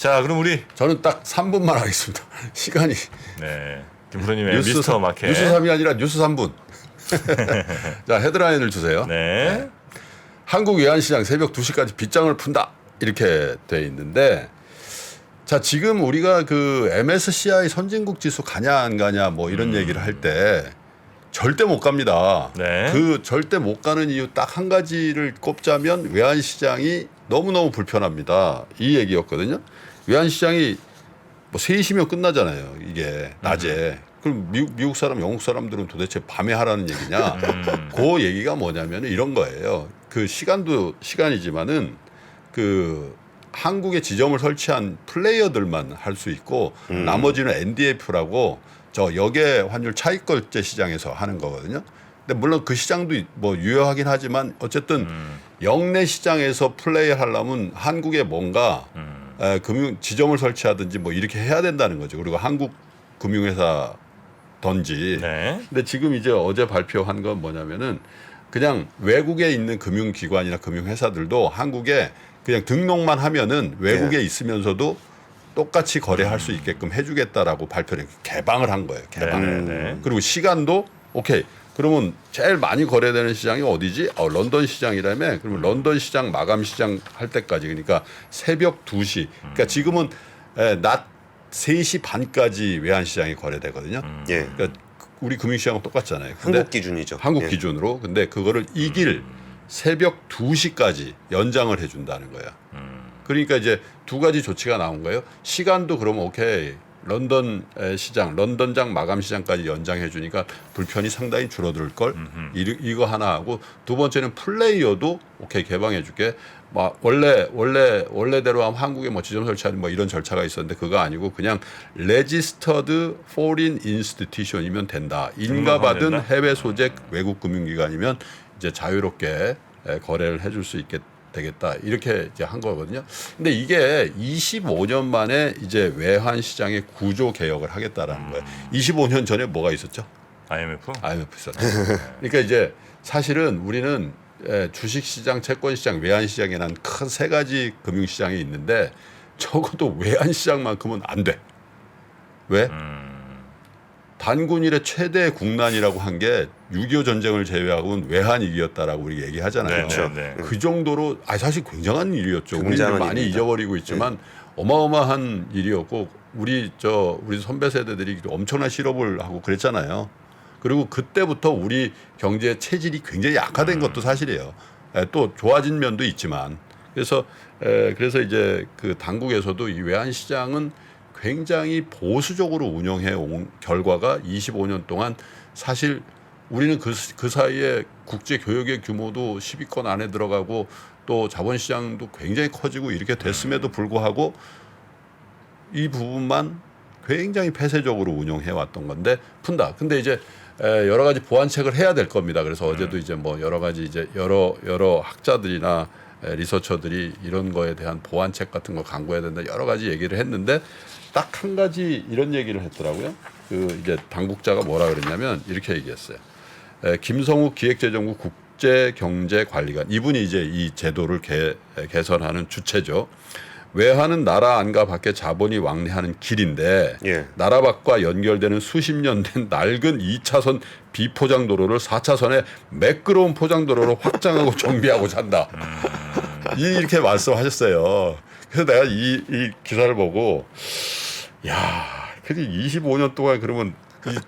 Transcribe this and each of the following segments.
자, 그럼 우리 저는 딱 3분만 하겠습니다. 시간이 네. 김프로님의 미스터 마켓. 뉴스 3이 아니라 뉴스 3분. 자, 헤드라인을 주세요. 네. 한국 외환시장 새벽 2시까지 빗장을 푼다. 이렇게 돼 있는데 자, 지금 우리가 그 MSCI 선진국 지수 가냐 안 가냐 뭐 이런 얘기를 할 때 절대 못 갑니다. 네. 그 절대 못 가는 이유 딱 한 가지를 꼽자면 외환시장이 너무너무 불편합니다. 이 얘기였거든요. 외환시장이 뭐 3시면 끝나잖아요. 이게 낮에. 그럼 미국 사람, 영국 사람들은 도대체 밤에 하라는 얘기냐? 그 얘기가 뭐냐면 이런 거예요. 그 시간도 시간이지만은 그 한국에 지점을 설치한 플레이어들만 할 수 있고 나머지는 NDF라고 저 역외 환율 차익거래 시장에서 하는 거거든요. 근데 물론 그 시장도 뭐 유효하긴 하지만 어쨌든 역내 시장에서 플레이 하려면 한국에 뭔가 금융 지점을 설치하든지 뭐 이렇게 해야 된다는 거죠. 그리고 한국 금융회사든지. 네. 근데 지금 이제 어제 발표한 건 뭐냐면은 그냥 외국에 있는 금융기관이나 금융회사들도 한국에 그냥 등록만 하면은 외국에 있으면서도 똑같이 거래할 수 있게끔 해주겠다라고 발표를 개방을 한 거예요. 개방을. 네. 그리고 시간도 오케이. 그러면 제일 많이 거래되는 시장이 어디지? 런던 시장이라며. 그러면 런던 시장 마감 시장 할 때까지 그러니까 새벽 2시. 그러니까 지금은 낮 3시 반까지 외환 시장이 거래되거든요. 예. 그러니까 우리 금융시장은 똑같잖아요. 근데 한국 기준이죠. 한국 예. 기준으로. 근데 그거를 이길 새벽 2시까지 연장을 해준다는 거야. 그러니까 이제 두 가지 조치가 나온 거예요. 시간도 그러면 오케이. 런던 시장, 런던장 마감 시장까지 연장해 주니까 불편이 상당히 줄어들 걸. 이거 하나 하고 두 번째는 플레이어도 오케이 개방해 줄게. 막 원래대로 하면 한국에 뭐 지점 설치하는 뭐 이런 절차가 있었는데 그거 아니고 그냥 registered foreign institution이면 된다. 인가받은 된다? 해외 소재 외국 금융기관이면 이제 자유롭게 거래를 해줄 수 되겠다 이렇게 이제 한 거거든요. 근데 이게 25년 만에 이제 외환 시장의 구조 개혁을 하겠다라는 거예요. 25년 전에 뭐가 있었죠? IMF? IMF 있었죠. 그러니까 이제 사실은 우리는 주식 시장, 채권 시장, 외환 시장이라는 큰 세 가지 금융 시장이 있는데 적어도 외환 시장만큼은 안 돼. 왜? 단군 이래 최대 국난이라고 한 게 6.25 전쟁을 제외하고는 외환위기였다라고 우리 얘기하잖아요. 네, 네, 네. 그 정도로 사실 굉장한 일이었죠. 우리는 굉장한 많이 일입니다. 잊어버리고 있지만 어마어마한 일이었고 우리 선배 세대들이 엄청난 실업을 하고 그랬잖아요. 그리고 그때부터 우리 경제 체질이 굉장히 약화된 것도 사실이에요. 또 좋아진 면도 있지만 그래서 이제 그 당국에서도 이 외환 시장은 굉장히 보수적으로 운영해 온 결과가 25년 동안 사실 우리는 그 사이에 국제 교역의 규모도 10위권 안에 들어가고 또 자본시장도 굉장히 커지고 이렇게 됐음에도 불구하고 이 부분만 굉장히 폐쇄적으로 운영해 왔던 건데 푼다. 근데 이제 여러 가지 보완책을 해야 될 겁니다. 그래서 어제도 이제 뭐 여러 가지 이제 여러 학자들이나 리서처들이 이런 거에 대한 보완책 같은 거 강구해야 된다. 여러 가지 얘기를 했는데 딱 한 가지 이런 얘기를 했더라고요. 그 이제 당국자가 뭐라 그랬냐면 이렇게 얘기했어요. 김성욱 기획재정부 국제경제관리관 이분이 이제 이 제도를 개선하는 주체죠. 외환은 나라 안과 밖에 자본이 왕래하는 길인데 예. 나라 나라 밖과 연결되는 수십 년 된 낡은 2차선 비포장도로를 4차선의 매끄러운 포장도로로 확장하고 정비하고자 한다. 이렇게 말씀하셨어요. 그래서 내가 이 기사를 보고 야, 그래 25년 동안 그러면 이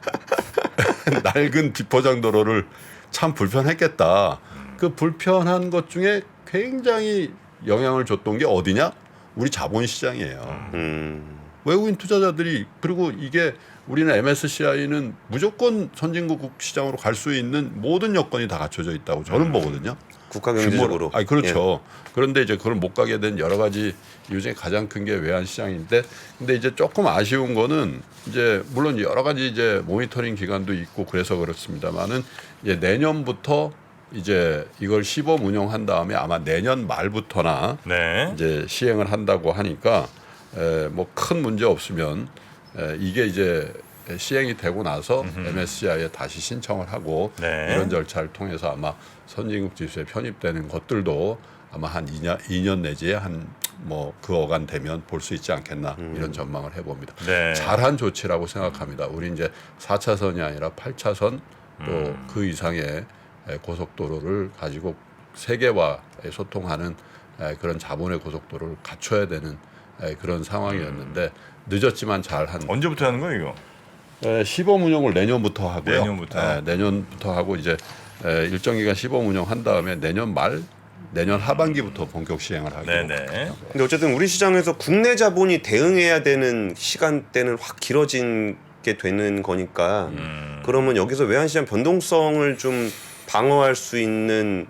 낡은 비포장도로를 참 불편했겠다. 그 불편한 것 중에 굉장히 영향을 줬던 게 어디냐? 우리 자본시장이에요. 외국인 투자자들이 그리고 이게 우리는 MSCI는 무조건 선진국 시장으로 갈 수 있는 모든 여건이 다 갖춰져 있다고 저는 보거든요. 국가 경제적으로. 아니 그렇죠. 그런데 이제 그걸 못 가게 된 여러 가지 이유 중에 가장 큰 게 외환 시장인데, 근데 이제 조금 아쉬운 거는 이제 물론 여러 가지 이제 모니터링 기관도 있고 그래서 그렇습니다만은 이제 내년부터 이제 이걸 시범 운영한 다음에 아마 내년 말부터나 네. 이제 시행을 한다고 하니까 뭐 큰 문제 없으면 이게 이제 시행이 되고 나서 MSCI에 다시 신청을 하고 네. 이런 절차를 통해서 아마 선진국 지수에 편입되는 것들도 아마 한 2년 내지에 한 뭐 그 어간 되면 볼 수 있지 않겠나 이런 전망을 해봅니다. 네. 잘한 조치라고 생각합니다. 우리 이제 4차선이 아니라 8차선 또 그 이상의 고속도로를 가지고 세계와 소통하는 그런 자본의 고속도로를 갖춰야 되는 그런 상황이었는데 늦었지만 잘한. 언제부터 하는 거예요, 이거? 시범 운영을 내년부터 하고요. 내년부터? 내년부터 하고 이제 일정 기간 시범 운영한 다음에 내년 하반기부터 본격 시행을 하기로. 네네. 근데 어쨌든 우리 시장에서 국내 자본이 대응해야 되는 시간대는 확 길어지게 되는 거니까 그러면 여기서 외환시장 변동성을 좀 방어할 수 있는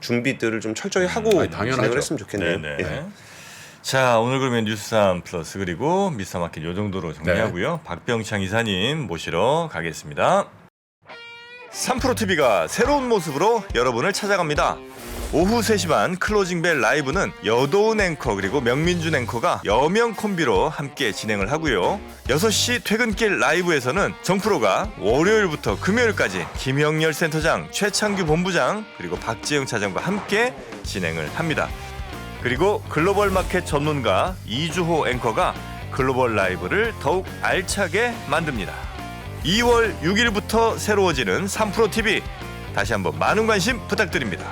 준비들을 좀 철저히 하고 당연하죠. 진행을 했으면 좋겠네요. 네네. 예. 자, 오늘 그러면 뉴스3 플러스 그리고 미스터마켓 요 정도로 정리하고요. 박병창 이사님 모시러 가겠습니다. 3프로TV가 새로운 모습으로 여러분을 찾아갑니다. 오후 3시 반 클로징벨 라이브는 여도은 앵커 그리고 명민준 앵커가 여명 콤비로 함께 진행을 하고요. 6시 퇴근길 라이브에서는 정프로가 월요일부터 금요일까지 김영렬 센터장, 최창규 본부장 그리고 박재영 차장과 함께 진행을 합니다. 그리고 글로벌 마켓 전문가 이주호 앵커가 글로벌 라이브를 더욱 알차게 만듭니다. 2월 6일부터 새로워지는 3프로TV 다시 한번 많은 관심 부탁드립니다.